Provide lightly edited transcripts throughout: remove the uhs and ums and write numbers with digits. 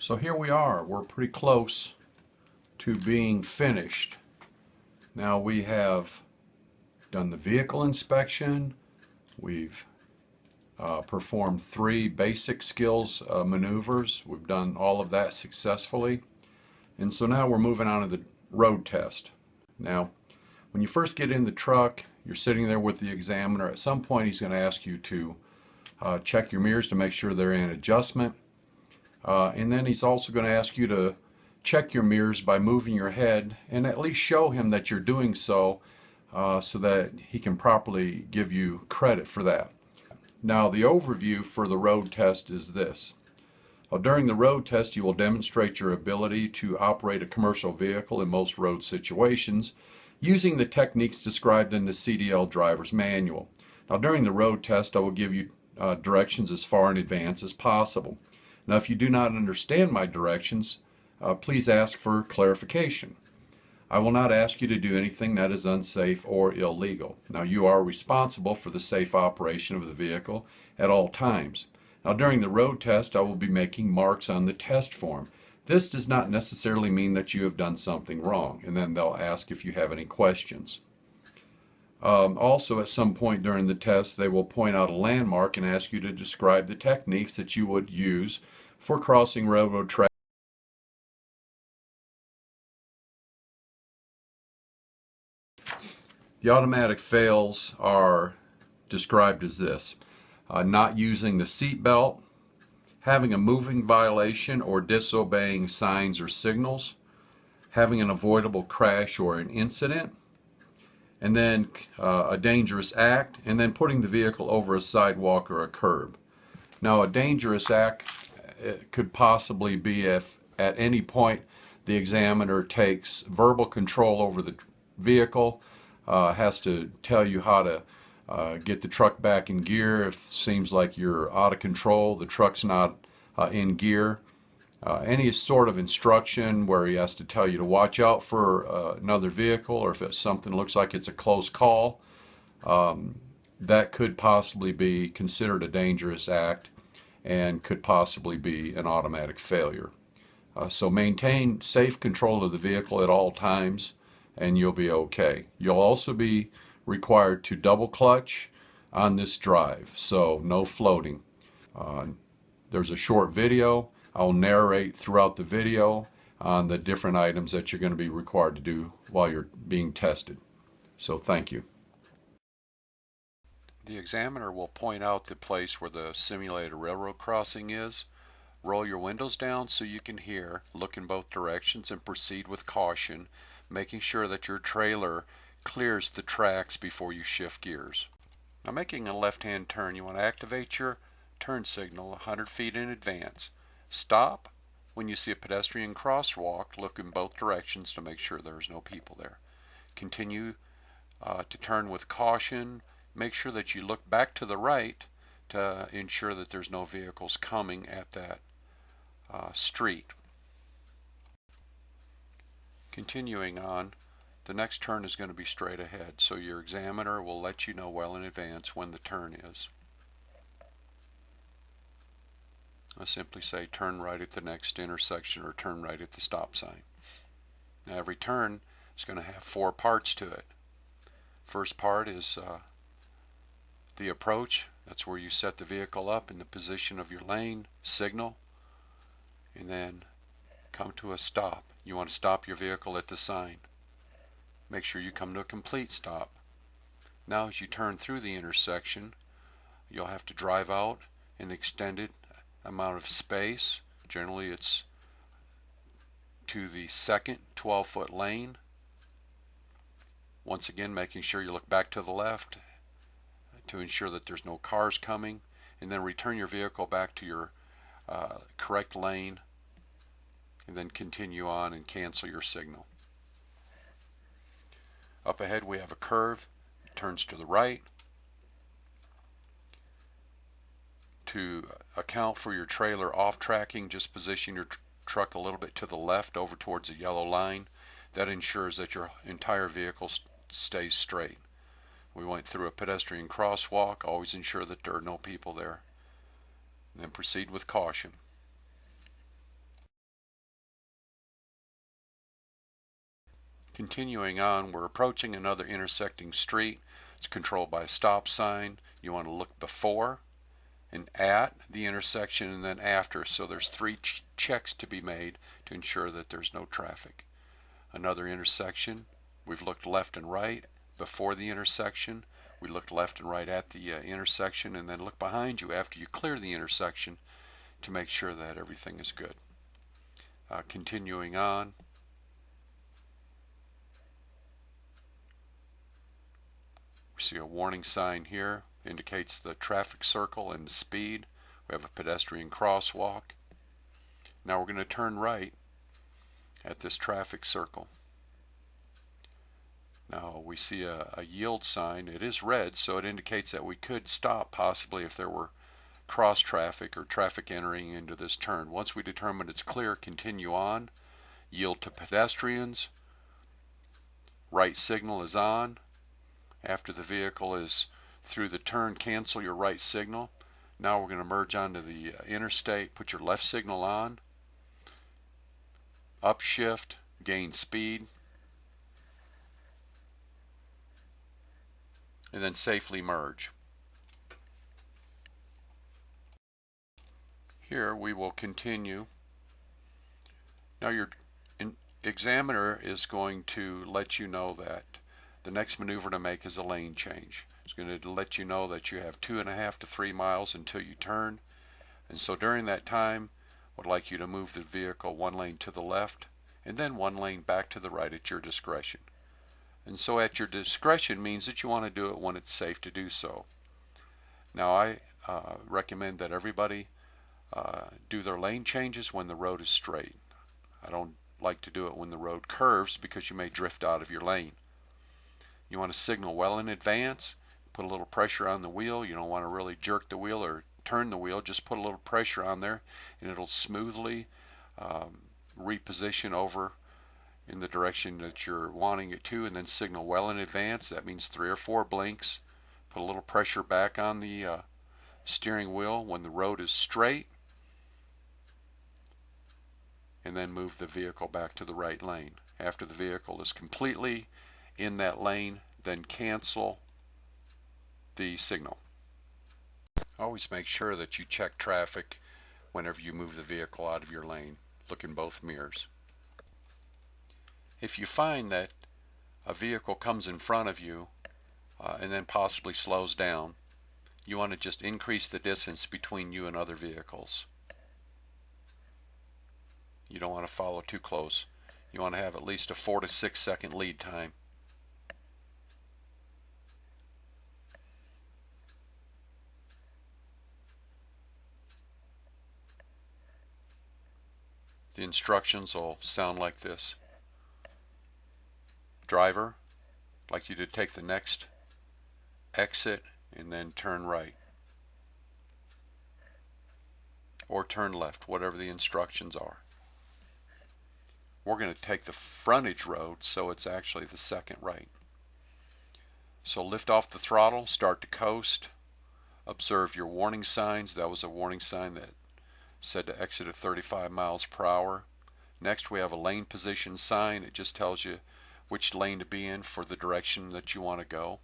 So here we are. We're pretty close to being finished. Now we have done the vehicle inspection. We've performed 3 basic skills maneuvers. We've done all of that successfully. And so now we're moving on to the road test. Now, when you first get in the truck, you're sitting there with the examiner. At some point, he's going to ask you to check your mirrors to make sure they're in adjustment. And then he's also going to ask you to check your mirrors by moving your head and at least show him that you're doing so, so that he can properly give you credit for that. Now, the overview for the road test is this. During the road test, you will demonstrate your ability to operate a commercial vehicle in most road situations using the techniques described in the CDL Drivers manual. Now, during the road test, I will give you directions as far in advance as possible. Now, if you do not understand my directions, please ask for clarification. I will not ask you to do anything that is unsafe or illegal. Now, you are responsible for the safe operation of the vehicle at all times. Now, during the road test, I will be making marks on the test form. This does not necessarily mean that you have done something wrong, and then they'll ask if you have any questions. Also, at some point during the test, they will point out a landmark and ask you to describe the techniques that you would use for crossing railroad tracks. The automatic fails are described as this: not using the seat belt, having a moving violation or disobeying signs or signals, having an avoidable crash or an incident, and then a dangerous act, and then putting the vehicle over a sidewalk or a curb. Now, a dangerous act could possibly be if at any point the examiner takes verbal control over the vehicle, has to tell you how to get the truck back in gear if it seems like you're out of control, the truck's not in gear. Any sort of instruction where he has to tell you to watch out for another vehicle, or if it's something looks like it's a close call, that could possibly be considered a dangerous act and could possibly be an automatic failure. So maintain safe control of the vehicle at all times and you'll be okay. You'll also be required to double clutch on this drive, so no floating. There's a short video. I'll narrate throughout the video on the different items that you're going to be required to do while you're being tested. So thank you. The examiner will point out the place where the simulated railroad crossing is. Roll your windows down so you can hear, look in both directions, and proceed with caution, making sure that your trailer clears the tracks before you shift gears. Now, making a left-hand turn, you want to activate your turn signal 100 feet in advance. Stop when you see a pedestrian crosswalk. Look in both directions to make sure there's no people there. Continue to turn with caution. Make sure that you look back to the right to ensure that there's no vehicles coming at that street. Continuing on, the next turn is going to be straight ahead, so your examiner will let you know well in advance when the turn is. I simply say turn right at the next intersection or turn right at the stop sign. Now, every turn is going to have 4 parts to it. First part is the approach. That's where you set the vehicle up in the position of your lane, signal, and then come to a stop. You want to stop your vehicle at the sign. Make sure you come to a complete stop. Now, as you turn through the intersection, you'll have to drive out an extended amount of space. Generally, it's to the second 12-foot lane. Once again, making sure you look back to the left to ensure that there's no cars coming, and then return your vehicle back to your correct lane, and then continue on and cancel your signal. Up ahead we have a curve. It turns to the right. To account for your trailer off tracking, just position your truck a little bit to the left over towards the yellow line. That ensures that your entire vehicle stays straight. We went through a pedestrian crosswalk. Always ensure that there are no people there. And then proceed with caution. Continuing on, we're approaching another intersecting street. It's controlled by a stop sign. You want to look before and at the intersection and then after. So there's three checks to be made to ensure that there's no traffic. Another intersection, we've looked left and right before the intersection. We looked left and right at the intersection, and then look behind you after you clear the intersection to make sure that everything is good. Continuing on, we see a warning sign here, indicates the traffic circle and the speed. We have a pedestrian crosswalk. Now we're going to turn right at this traffic circle. Now we see a yield sign. It is red, so it indicates that we could stop possibly if there were cross traffic or traffic entering into this turn. Once we determine it's clear, continue on. Yield to pedestrians. Right signal is on. After the vehicle is through the turn, cancel your right signal. Now we're going to merge onto the interstate. Put your left signal on. Upshift, gain speed, and then safely merge. Here we will continue. Now your examiner is going to let you know that the next maneuver to make is a lane change. It's going to let you know that you have 2.5 to 3 miles until you turn. And so during that time, I would like you to move the vehicle one lane to the left and then one lane back to the right at your discretion. And so at your discretion means that you want to do it when it's safe to do so. Now I recommend that everybody do their lane changes when the road is straight. I don't like to do it when the road curves because you may drift out of your lane. You want to signal well in advance, put a little pressure on the wheel. You don't want to really jerk the wheel or turn the wheel, just put a little pressure on there and it'll smoothly reposition over in the direction that you're wanting it to, and then signal well in advance. That means 3 or 4 blinks. Put a little pressure back on the steering wheel when the road is straight, and then move the vehicle back to the right lane. After the vehicle is completely in that lane, then cancel the signal. Always make sure that you check traffic whenever you move the vehicle out of your lane. Look in both mirrors. If you find that a vehicle comes in front of you and then possibly slows down, you want to just increase the distance between you and other vehicles. You don't want to follow too close. You want to have at least a 4 to 6 second lead time. The instructions will sound like this. Driver, I'd like you to take the next exit and then turn right. Or turn left, whatever the instructions are. We're going to take the frontage road, so it's actually the second right. So lift off the throttle, start to coast. Observe your warning signs. That was a warning sign that said to exit at 35 miles per hour. Next we have a lane position sign. It just tells you which lane to be in for the direction that you want to go.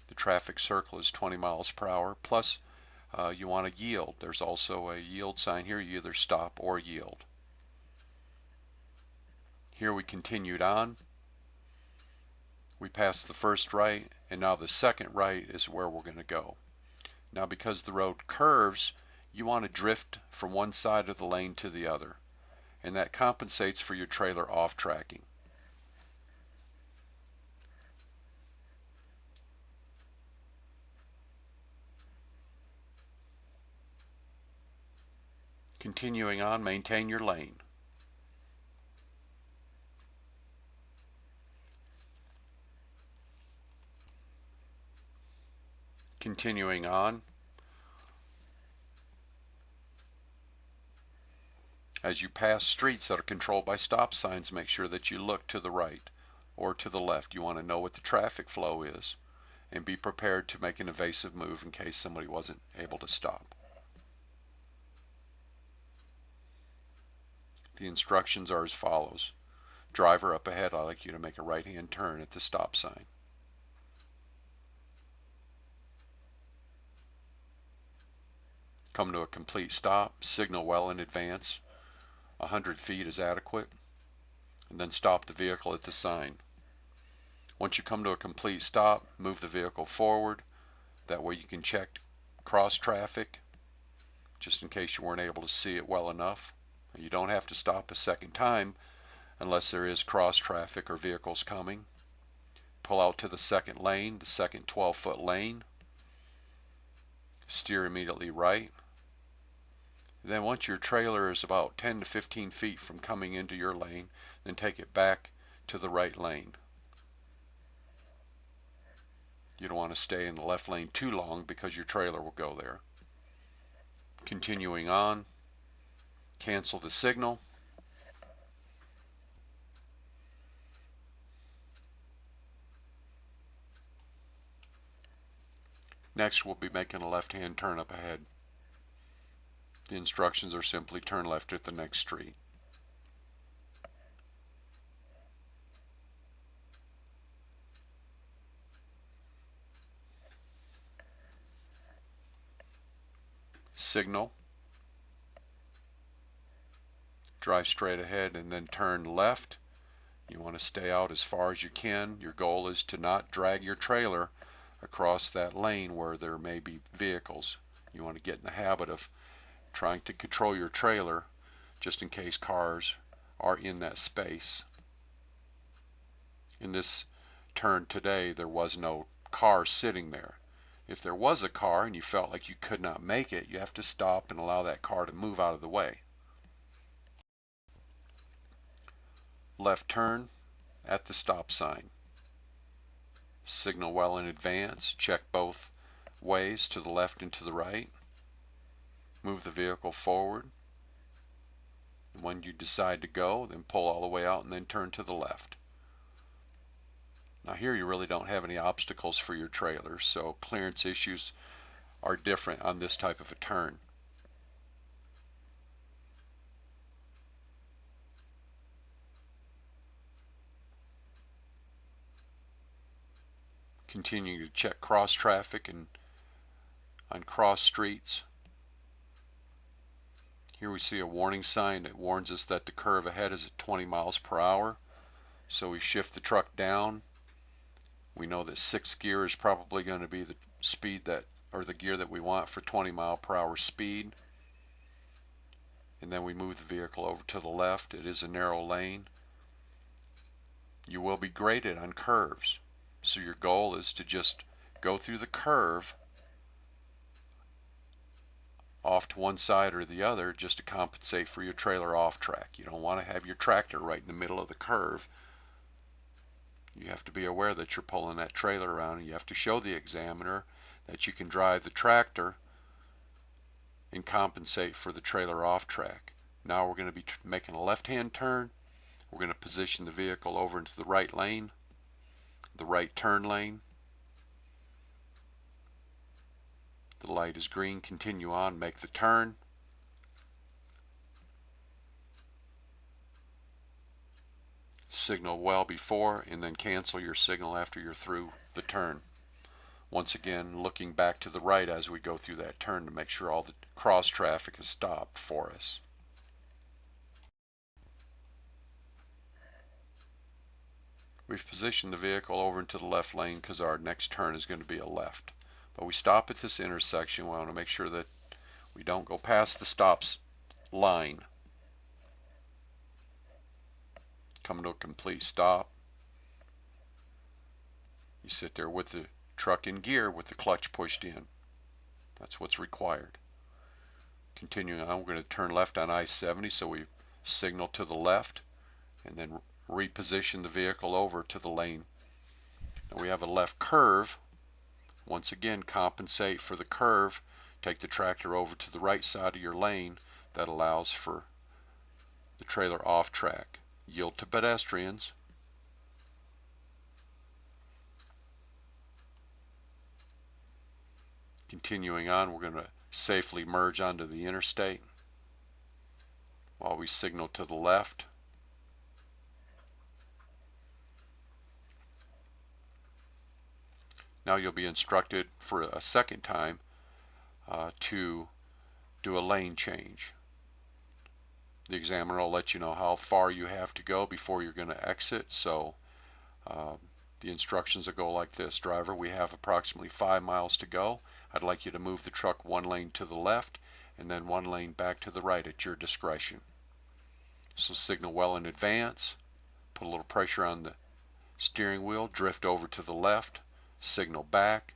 The traffic circle is 20 miles per hour. Plus you want to yield. There's also a yield sign here. You either stop or yield. Here we continued on. We passed the first right, and now the second right is where we're going to go. Now because the road curves, you want to drift from one side of the lane to the other, and that compensates for your trailer off tracking. Continuing on, maintain your lane. Continuing on, as you pass streets that are controlled by stop signs, make sure that you look to the right or to the left. You want to know what the traffic flow is and be prepared to make an evasive move in case somebody wasn't able to stop. The instructions are as follows. Driver up ahead, I'd like you to make a right-hand turn at the stop sign. Come to a complete stop, signal well in advance. 100 feet is adequate, and then stop the vehicle at the sign. Once you come to a complete stop, move the vehicle forward. That way you can check cross traffic, just in case you weren't able to see it well enough. You don't have to stop a second time unless there is cross traffic or vehicles coming. Pull out to the second lane, the second 12-foot lane. Steer immediately right. Then once your trailer is about 10 to 15 feet from coming into your lane, then take it back to the right lane. You don't want to stay in the left lane too long because your trailer will go there. Continuing on, cancel the signal. Next, we'll be making a left-hand turn up ahead. The instructions are simply turn left at the next street. Signal. Drive straight ahead and then turn left. You want to stay out as far as you can. Your goal is to not drag your trailer across that lane where there may be vehicles. You want to get in the habit of trying to control your trailer just in case cars are in that space. In this turn today, there was no car sitting there. If there was a car and you felt like you could not make it, you have to stop and allow that car to move out of the way. Left turn at the stop sign. Signal well in advance. Check both ways, to the left and to the right. Move the vehicle forward. When you decide to go, then pull all the way out and then turn to the left. Now here you really don't have any obstacles for your trailer, so clearance issues are different on this type of a turn. Continuing to check cross traffic and on cross streets. Here we see a warning sign that warns us that the curve ahead is at 20 miles per hour. So we shift the truck down. We know that 6th gear is probably going to be the speed that, or the gear that we want for 20 mile per hour speed. And then we move the vehicle over to the left. It is a narrow lane. You will be graded on curves. So your goal is to just go through the curve off to one side or the other just to compensate for your trailer off track. You don't want to have your tractor right in the middle of the curve. You have to be aware that you're pulling that trailer around, and you have to show the examiner that you can drive the tractor and compensate for the trailer off track. Now we're going to be making a left-hand turn. We're going to position the vehicle over into the right lane, the right turn lane. The light is green. Continue on, make the turn. Signal well before and then cancel your signal after you're through the turn. Once again, looking back to the right as we go through that turn to make sure all the cross traffic is stopped for us. We've positioned the vehicle over into the left lane because our next turn is going to be a left. But we stop at this intersection. We want to make sure that we don't go past the stops line. Come to a complete stop. You sit there with the truck in gear with the clutch pushed in. That's what's required. Continuing on, we're going to turn left on I-70, so we signal to the left and then reposition the vehicle over to the lane. Now we have a left curve. Once again, compensate for the curve. Take the tractor over to the right side of your lane. That allows for the trailer off track. Yield to pedestrians. Continuing on, we're going to safely merge onto the interstate while we signal to the left. Now you'll be instructed for a second time to do a lane change. The examiner will let you know how far you have to go before you're going to exit. So the instructions will go like this: driver, we have approximately 5 miles to go. I'd like you to move the truck 1 lane to the left and then 1 lane back to the right at your discretion. So signal well in advance, put a little pressure on the steering wheel, drift over to the left, signal back,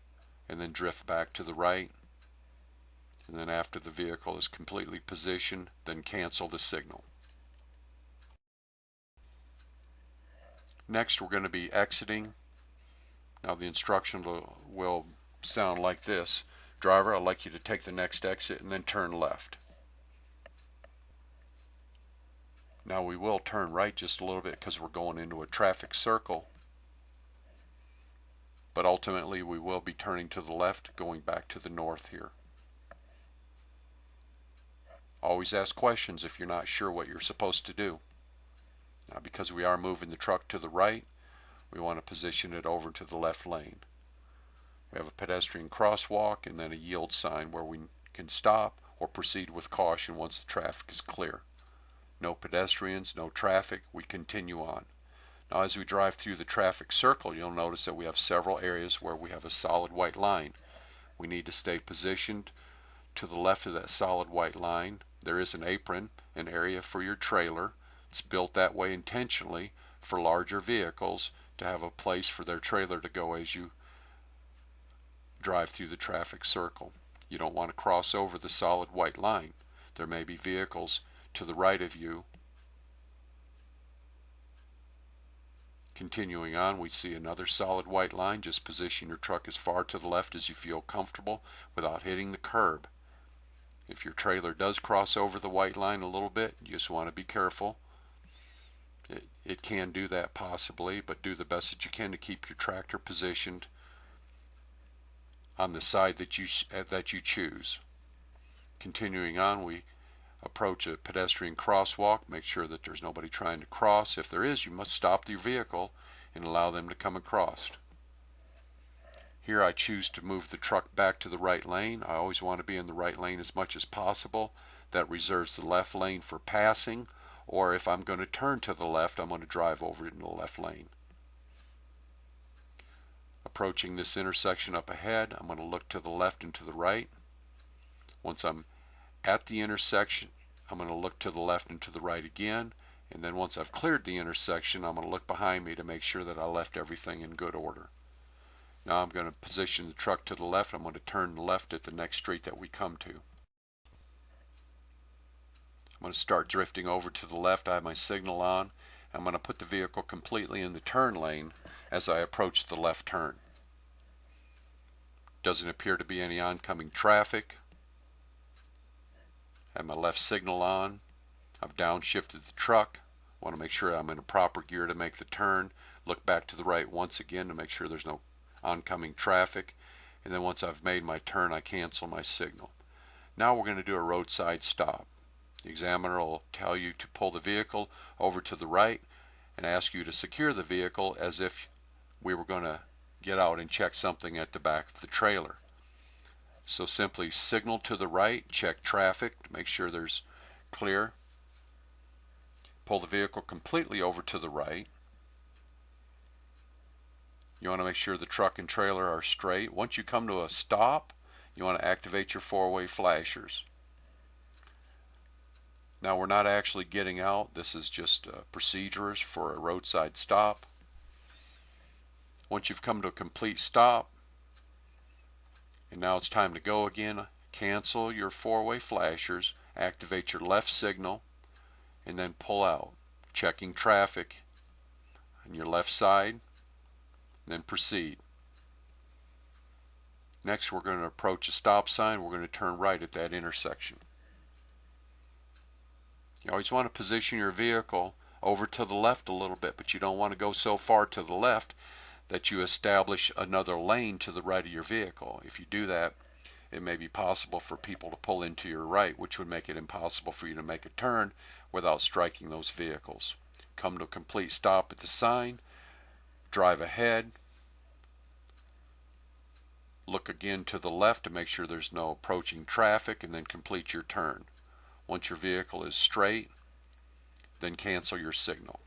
and then drift back to the right. And then after the vehicle is completely positioned, then cancel the signal. Next, we're going to be exiting. Now the instruction will sound like this: driver, I'd like you to take the next exit and then turn left. Now we will turn right just a little bit because we're going into a traffic circle, but ultimately we will be turning to the left, going back to the north here. Always ask questions if you're not sure what you're supposed to do. Now, because we are moving the truck to the right, we want to position it over to the left lane. We have a pedestrian crosswalk and then a yield sign where we can stop or proceed with caution once the traffic is clear. No pedestrians, no traffic, we continue on. Now as we drive through the traffic circle, you'll notice that we have several areas where we have a solid white line. We need to stay positioned to the left of that solid white line. There is an apron, an area for your trailer. It's built that way intentionally for larger vehicles to have a place for their trailer to go as you drive through the traffic circle. You don't want to cross over the solid white line. There may be vehicles to the right of you. Continuing on, we see another solid white line. Just position your truck as far to the left as you feel comfortable without hitting the curb. If your trailer does cross over the white line a little bit, you just want to be careful. It can do that possibly, but do the best that you can to keep your tractor positioned on the side that you choose. Continuing on, we approach a pedestrian crosswalk. Make sure that there's nobody trying to cross. If there is, you must stop your vehicle and allow them to come across. Here I choose to move the truck back to the right lane. I always want to be in the right lane as much as possible. That reserves the left lane for passing, or if I'm going to turn to the left, I'm going to drive over into the left lane. Approaching this intersection up ahead, I'm going to look to the left and to the right. Once I'm at the intersection, I'm going to look to the left and to the right again, and then once I've cleared the intersection, I'm going to look behind me to make sure that I left everything in good order. Now I'm going to position the truck to the left. I'm going to turn left at the next street that we come to. I'm going to start drifting over to the left. I have my signal on. I'm going to put the vehicle completely in the turn lane as I approach the left turn. Doesn't appear to be any oncoming traffic. I have my left signal on. I've downshifted the truck. Want to make sure I'm in a proper gear to make the turn. Look back to the right once again to make sure there's no oncoming traffic. And then once I've made my turn, I cancel my signal. Now we're going to do a roadside stop. The examiner will tell you to pull the vehicle over to the right and ask you to secure the vehicle as if we were going to get out and check something at the back of the trailer. So simply signal to the right, check traffic to make sure there's clear. Pull the vehicle completely over to the right. You want to make sure the truck and trailer are straight. Once you come to a stop, you want to activate your four-way flashers. Now we're not actually getting out. This is just procedures for a roadside stop. Once you've come to a complete stop, and now it's time to go again, cancel your four-way flashers, activate your left signal, and then pull out, checking traffic on your left side, then proceed. Next, we're going to approach a stop sign. We're going to turn right at that intersection. You always want to position your vehicle over to the left a little bit, but you don't want to go so far to the left that you establish another lane to the right of your vehicle. If you do that, it may be possible for people to pull into your right, which would make it impossible for you to make a turn without striking those vehicles. Come to a complete stop at the sign, drive ahead, look again to the left to make sure there's no approaching traffic, and then complete your turn. Once your vehicle is straight, then cancel your signal.